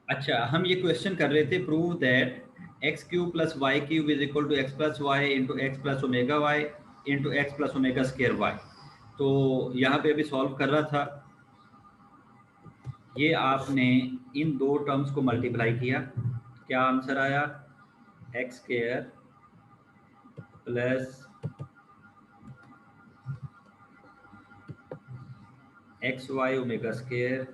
अच्छा, हम ये क्वेश्चन कर रहे थे, prove that x cube plus y cube is equal to x plus y into x plus omega y into x plus omega square y. तो यहाँ पे अभी सॉल्व कर रहा था। ये आपने इन दो टर्म्स को मल्टीप्लाई किया, क्या आंसर आया? X square plus x y omega square,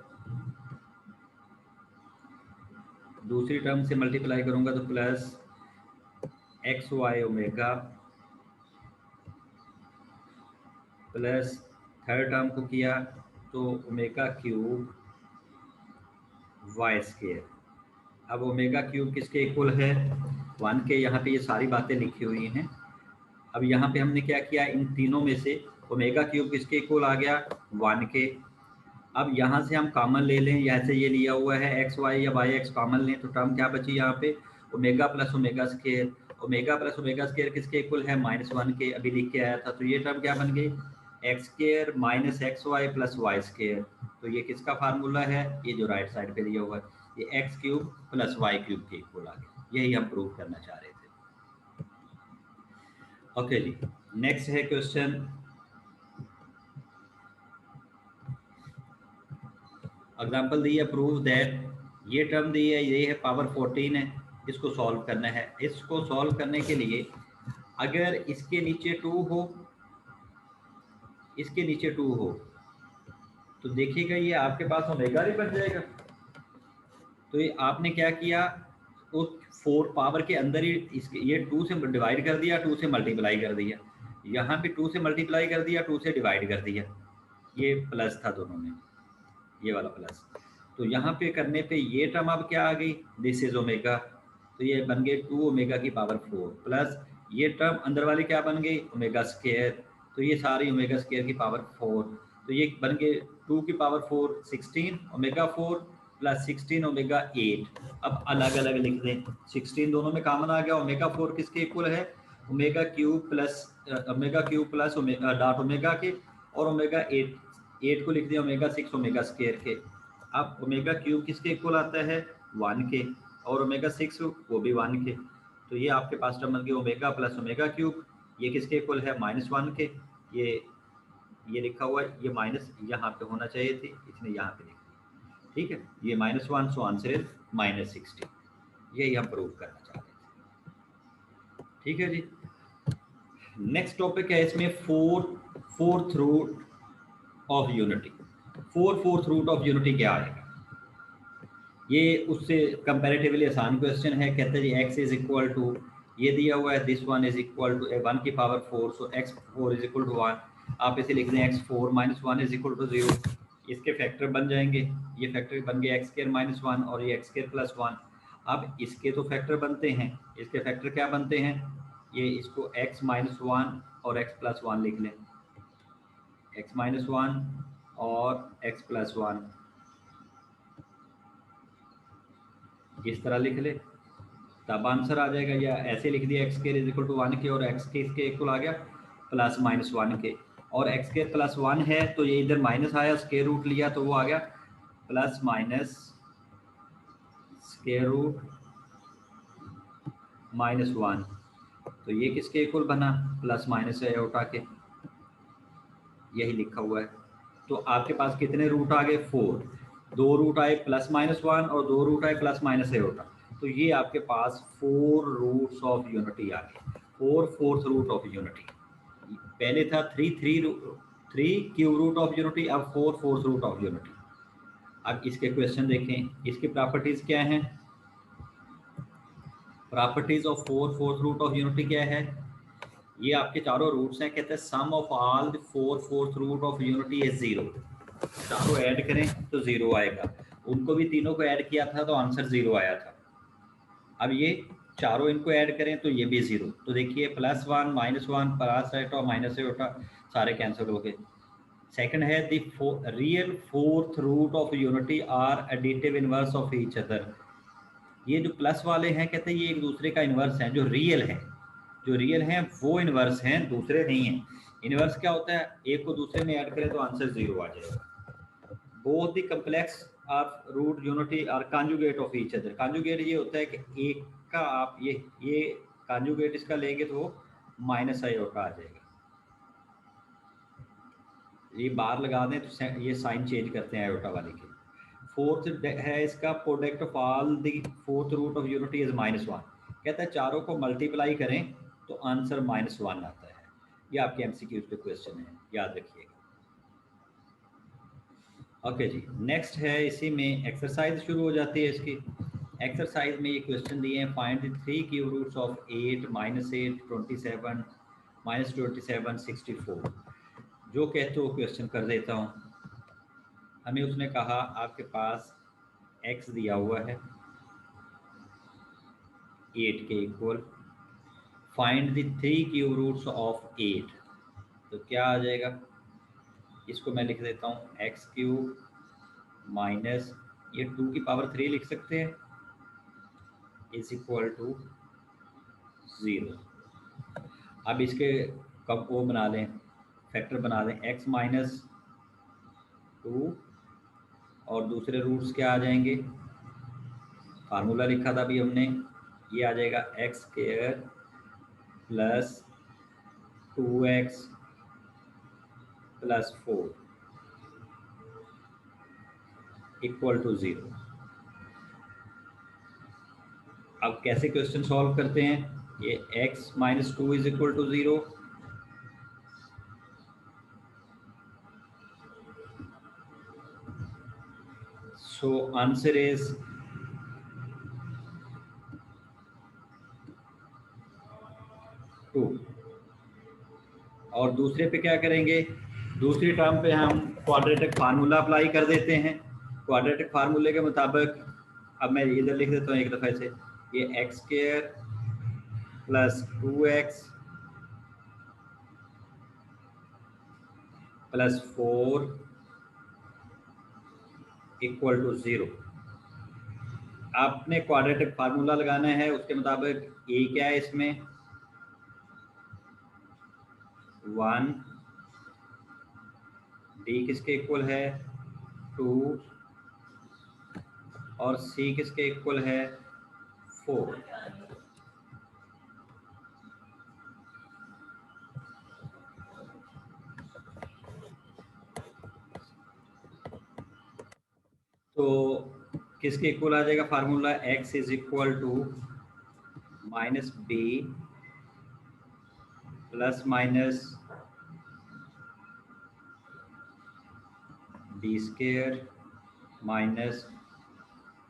दूसरी टर्म से मल्टीप्लाई करूंगा तो plus x y omega, plus third term को किया तो ओमेगा क्यूब वाई स्केयर। अब ओमेगा क्यूब किसके इक्वल है? 1 के। यहाँ पे ये सारी बातें लिखी हुई हैं। अब यहाँ पे हमने क्या किया, इन तीनों में से ओमेगा क्यूब किसके इक्वल आ गया? 1 के। अब यहाँ से हम कॉमन ले लें, यहाँ से ये लिया हुआ है एक्स वाई या वाई एक्स कॉमन लें तो टर्म क्या बची यहाँ पे? Omega plus omega square. Omega plus omega square किसके इक्वल है? -1 के। अभी लिख के आया था, तो ये टर्म क्या बन गई? X square minus x y plus y square. तो ये किसका फार्मूला है? ये जो राइट साइड पे दिया हुआ है, ये x cube plus y cube के इक्वल आ गया। यही हम प्रूव करना चाह रहे थे। ओके जी, नेक्स्ट है क्वेश्चन। एग्जाम्पल दी है, प्रूव दैट, ये टर्म दी है, ये है पावर 14 है, इसको सॉल्व करना है। इसको सॉल्व करने के लिए अगर इसके नीचे 2 हो, इसके नीचे 2 हो, तो देखिएगा ये आपके पास ओमेगा ही बन जाएगा। तो ये आपने क्या किया, उस 4 पावर के अंदर ही इसके ये 2 से डिवाइड कर दिया, 2 से मल्टीप्लाई कर दिया, यहाँ भी 2 से मल्टीप्लाई कर दिया, 2 से डिवाइड कर दिया। ये प्लस था दोनों में, ये वाला प्लस। तो यहाँ पे करने पे ये टर्म अब क्या आ गई? This is omega. तो ये बन गए 2 ओमेगा की पावर 4 प्लस ये टर्म अंदर वाली क्या बन गई? Omega square. तो ये सारी ओमेगा स्केयर की पावर 4। तो ये बन गए 2 की पावर 4 16 ओमेगा 4 प्लस 16 ओमेगा 8। अब अलग अलग लिख दें, 16 दोनों में कॉमन आ गया। ओमेगा 4 किसके इक्वल है? Omega cube plus dot omega के, और ओमेगा 8 को लिख दिया ओमेगा 6 ओमेगा स्केयर के। अब ओमेगा क्यूब किसके इक्वल आता है? 1 के, और ओमेगा 6 वो भी 1 के। तो ये आपके पास टर्म बन गया ओमेगा प्लस ओमेगा क्यूब। ये किसके इक्वल है? -1 के। ये लिखा हुआ है, ये माइनस यहाँ पे होना चाहिए थी, इसने यहाँ पे लिखा। ठीक है, ये -1, सो आंसर इज -16। यही हम प्रूव करना चाहते थे। ठीक है जी। नेक्स्ट टॉपिक है इसमें fourth root of unity. Fourth root of unity क्या आएगा? ये उससे कंपैरेटिवली आसान क्वेश्चन है। कहते हैं जी x इज इक्वल टू, ये दिया हुआ है, this one is equal to 1 की power 4, so x4 is equal to 1। आप इसे लिख दें x4 minus 1 is equal to 0। इसके फैक्टर बन जाएंगे, ये फैक्टर बन गए x स्क्वायर माइनस 1 और ये x स्क्वायर प्लस 1। अब इसके तो फैक्टर बनते हैं, इसके फैक्टर क्या बनते हैं? ये इसको x माइनस 1 और x प्लस 1 लिख लें, x माइनस 1 और x प्लस 1 इस तरह लिख ले, तब आंसर आ जाएगा। या ऐसे लिख दिया x square is equal to 1 के, और एक्स के इसके इक्वल आ गया प्लस माइनस 1 के, और एक्स स्क्वायर प्लस 1 है तो ये इधर माइनस आया, स्क्वायर रूट लिया तो वो आ गया प्लस माइनस स्क्वायर रूट -1। तो ये किसके इक्वल बना? प्लस माइनस है उठा के, यही लिखा हुआ है। तो आपके पास कितने रूट आ गए? 4। 2 रूट आए प्लस माइनस 1 और 2 रूट आए प्लस माइनस है उठा। तो ये आपके पास 4 रूट्स ऑफ यूनिटी आ गए, 4 फोर्थ रूट ऑफ यूनिटी। पहले था 3 क्यूब रूट ऑफ यूनिटी, अब 4 फोर्थ रूट ऑफ यूनिटी। अब इसके क्वेश्चन देखें, इसकी प्रॉपर्टीज क्या हैं? Properties of 4 fourth root of unity क्या है? ये आपके चारों रूट्स हैं, कहते हैं sum of all the 4 fourth root of unity is 0। चारों ऐड करें तो 0 आएगा। उनको भी तीनों को ऐड किया था तो आंसर 0 आया था। अब ये चारों इनको ऐड करें तो ये भी 0। तो देखिए +1 -1 प्लस एटा माइनस एटा सारे कैंसिल हो गए। सेकंड है the real fourth root of unity are additive inverse of each other. ये जो प्लस वाले हैं कहते हैं ये एक दूसरे का इनवर्स है, जो रियल है, जो रियल हैं वो इनवर्स हैं, दूसरे नहीं हैं। इनवर्स क्या होता है? एक को दूसरे में ऐड करें तो आंसर 0 आ जाएगा। Both the complex are root unity are conjugate of each other. Conjugate ये होता है कि एक का आप ये कॉन्जुगेट इसका लेंगे तो वो माइनस आयोटा आ जाएगा। ये बार लगा दें तो ये साइन चेंज करते हैं आयोटा वाले के। फोर्थ है इसका product of all the fourth root of unity is -1। कहता है चारों को मल्टीप्लाई करें तो आंसर -1 आता है। ये आपके एमसीक्यूज पे क्वेश्चन है, याद रखिएगा। ओके जी, नेक्स्ट है इसी में एक्सरसाइज शुरू हो जाती है इसकी। एक्सरसाइज में ये क्वेश्चन दिए हैं, find the 3 cube roots of 8 -8 27 -27 64। जो कहते हो क्वेश्चन कर देता हूँ। हमें उसने कहा आपके पास x दिया हुआ है 8 के इक्वल, find the 3 cube roots of 8। तो क्या आ जाएगा, इसको मैं लिख देता हूँ एक्स क्यूब माइनस ये 2 की पावर 3 लिख सकते हैं इज इक्वल टू 0। अब इसके कब वो बना लें, फैक्टर बना दें, x माइनस 2 और दूसरे रूट्स क्या आ जाएंगे, फार्मूला लिखा था अभी हमने, ये आ जाएगा x square plus 2x plus 4 equal to 0। अब कैसे क्वेश्चन सॉल्व करते हैं, ये x minus 2 is equal to 0। So answer is two. और दूसरे पे क्या करेंगे, दूसरी टर्म पे हम क्वाड्रेटिक फार्मूला अप्लाई कर देते हैं। क्वाड्रेटिक फार्मूले के मुताबिक अब मैं इधर लिख देता हूँ एक दफ़ा से, ये x square plus 2x plus 4 equal to 0। आपने क्वाड्रेटिक फार्मूला लगाना है, उसके मुताबिक ए क्या है इसमें 1, डी किसके इक्वल है 2 और सी किसके इक्वल है 4। तो किसके इक्वल आ जाएगा formula, x is equal to minus b plus minus b square minus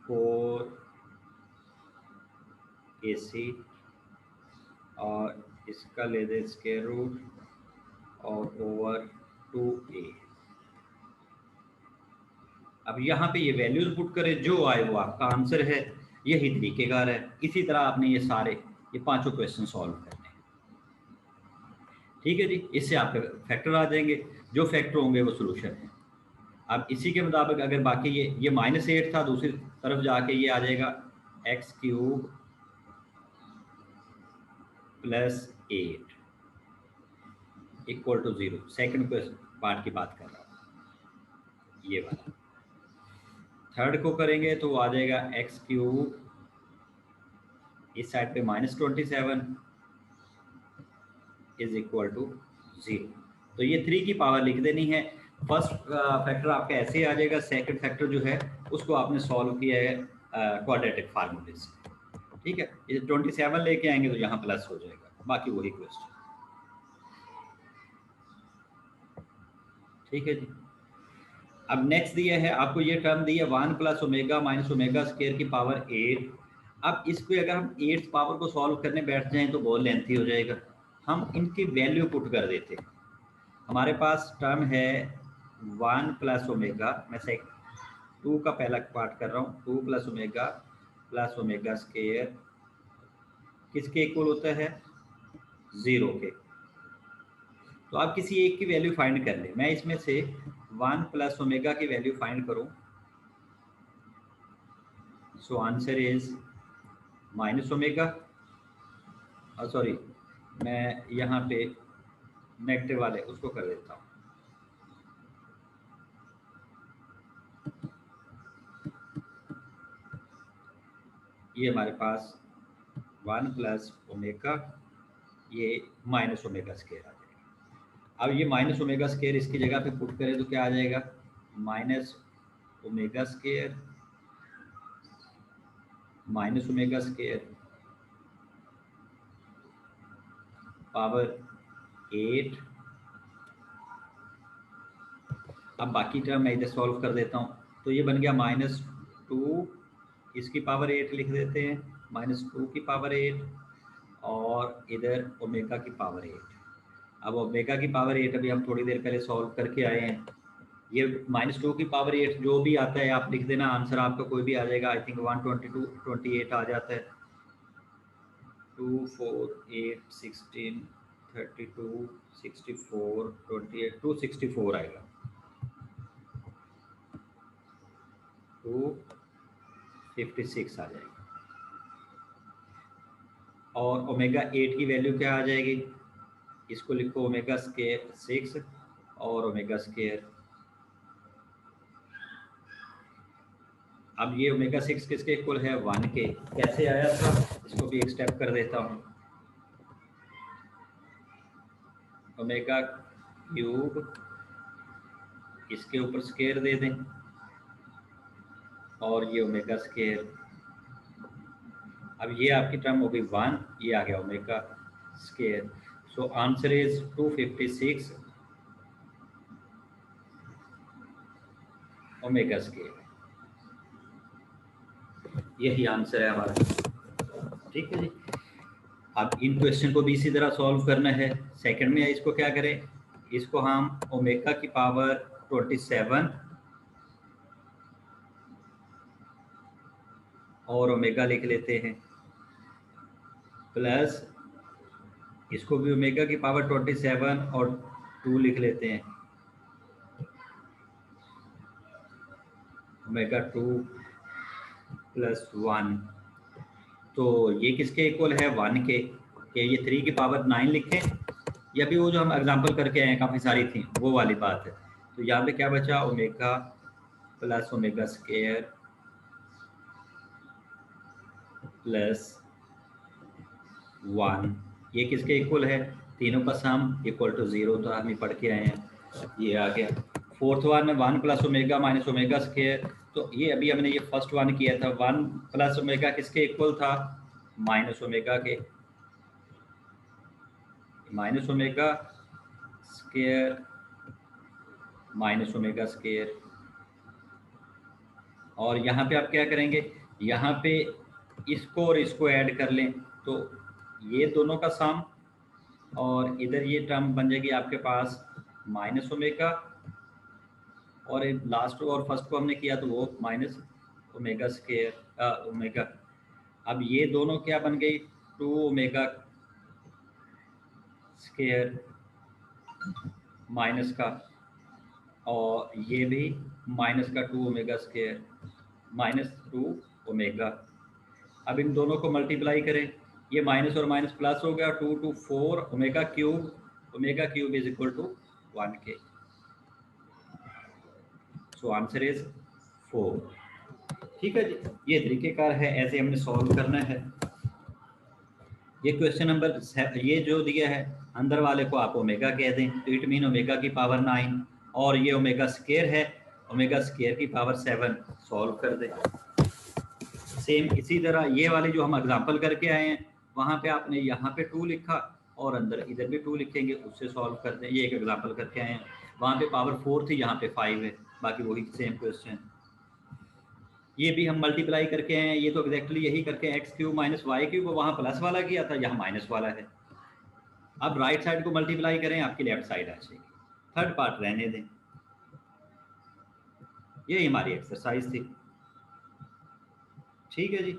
4ac और इसका ले दे स्क्वायर रूट और ओवर 2a। अब यहाँ पे ये वैल्यूज पुट करें, जो आए वो आपका आंसर है। यही तरीकेकार है। इसी तरह आपने ये पांचों क्वेश्चन सॉल्व करने हैं। ठीक है जी, इससे आपके फैक्टर आ जाएंगे, जो फैक्टर होंगे वो सोल्यूशन है। अब इसी के मुताबिक अगर बाकी ये -8 था, दूसरी तरफ जाके ये आ जाएगा x cube plus 8 equal to 0। Second part की बात कर रहा हूँ, ये वाला। थर्ड को करेंगे तो आ जाएगा एक्स क्यूब, इस साइड पे -27 इज इक्वल टू 0। तो ये 3 की पावर लिख देनी है। फर्स्ट फैक्टर आपका ऐसे ही आ जाएगा, सेकंड फैक्टर जो है उसको आपने सॉल्व किया है क्वाड्रेटिक फार्मूले से। ठीक है, ये 27 लेके आएंगे तो यहाँ प्लस हो जाएगा, बाकी वही क्वेश्चन। ठीक है जी। अब नेक्स्ट दिया है आपको, ये टर्म दी है 1 plus omega minus omega square की पावर 8। अब इस पे अगर हम 8th पावर को सॉल्व करने बैठ जाएं तो बहुत लेंथी हो जाएगा। हम इनकी वैल्यू पुट कर देते हैं। हमारे पास टर्म है 1 प्लस ओमेगा, मैं से 2 का पहला पार्ट कर रहा हूँ, 2 प्लस ओमेगा स्क्वायर किसके इक्वल होता है 0 के। तो आप किसी एक की वैल्यू फाइंड कर लें। मैं इसमें से 1 प्लस ओमेगा की वैल्यू फाइंड करूं, सो answer is minus omega, sorry मैं यहाँ पे नेगेटिव वाले उसको कर देता हूँ। ये हमारे पास 1 प्लस ओमेगा, ये माइनस ओमेगा स्केयर आ जाएगा। अब ये माइनस ओमेगा स्केयर इसकी जगह पे पुट करें तो क्या आ जाएगा, minus omega square minus omega square power 8। अब बाकी टर्म मैं इधर सॉल्व कर देता हूँ, तो ये बन गया -2, इसकी पावर 8 लिख देते हैं, -2 की पावर 8 और इधर ओमेगा की पावर 8। अब ओमेगा की पावर 8 अभी हम थोड़ी देर पहले सॉल्व करके आए हैं। ये -2 की पावर 8 जो भी आता है आप लिख देना, आंसर आपका कोई भी आ जाएगा। आई थिंक 122 28 आ जाता है। 2 4 8 16 32 64 28 264 आएगा। 256 आ जाएगी। और ओमेगा 8 की वैल्यू क्या आ जाएगी, इसको लिखो ओमेगा स्केयर 6 और ओमेगा स्केयर। अब ये ओमेगा 6 किसके इक्वल है, 1 के। कैसे आया था, इसको भी एक स्टेप कर देता हूँ। ओमेगा क्यूब इसके ऊपर स्केयर दे दें और ये ओमेगा स्केयर। अब ये आपकी टर्म हो गई 1, ये आ गया omega square. So answer is 256 omega square. यही आंसर है हमारा। ठीक है जी। अब इन क्वेश्चन को भी इसी तरह सॉल्व करना है। सेकंड में इसको क्या करें, इसको हम ओमेगा की पावर 27 और ओमेगा लिख लेते हैं, प्लस इसको भी ओमेगा की पावर 27 और 2 लिख लेते हैं, ओमेगा 2 प्लस 1। तो ये किसके इक्वल है, 1 के। ये 3 की पावर 9 लिखें, या भी वो जो हम एग्जांपल करके आए हैं काफ़ी सारी थी वो वाली बात है। तो यहाँ पे क्या बचा, omega plus omega square plus 1। ये किसके इक्वल है, तीनों का सम इक्वल टू 0, तो हम ही पढ़ के आए हैं, ये आ गया। फोर्थ वन में 1 plus omega minus omega square, तो ये अभी हमने ये फर्स्ट वन किया था। 1 प्लस ओमेगा किसके इक्वल था, माइनस ओमेगा के, minus omega square minus omega square. और यहाँ पे आप क्या करेंगे, यहाँ पे इसको और इसको ऐड कर लें, तो ये दोनों का सम, और इधर ये टर्म बन जाएगी आपके पास माइनस ओमेगा, और लास्ट और फर्स्ट को हमने किया तो वो माइनस ओमेगा स्केयर ओमेगा। अब ये दोनों क्या बन गई, 2 ओमेगा स्केयर माइनस का, और ये भी माइनस का 2 ओमेगा स्केयर -2 ओमेगा। अब इन दोनों को मल्टीप्लाई करें, ये माइनस और माइनस प्लस हो गया, 2 to 4 omega cube is equal to 1 के। So answer is 4। ठीक है जी, ये तरीकेकार है, ऐसे हमने सॉल्व करना है। ये क्वेश्चन नंबर ये जो दिया है, अंदर वाले को आप ओमेगा कह दें, तो इट मीन ओमेगा की पावर 9, और ये ओमेगा स्केयर है, ओमेगा स्केयर की पावर 7 सॉल्व कर दें। सेम इसी तरह ये वाले जो हम एग्जांपल करके आए हैं, वहाँ पे आपने यहाँ पे 2 लिखा और अंदर इधर भी 2 लिखेंगे, उससे सॉल्व कर दें। ये एक एग्जांपल करके आए हैं, वहाँ पे पावर 4 थी, यहाँ पे 5 है, बाकी वही सेम क्वेश्चन। ये भी हम मल्टीप्लाई करके आए हैं, ये तो एग्जैक्टली यही करके x³ माइनस y³ वहाँ प्लस वाला किया था, यहाँ माइनस वाला है। अब राइट साइड को मल्टीप्लाई करें, आपकी लेफ्ट साइड आ जाएगी, थर्ड पार्ट रहने दें। यही हमारी एक्सरसाइज थी। ठीक है जी।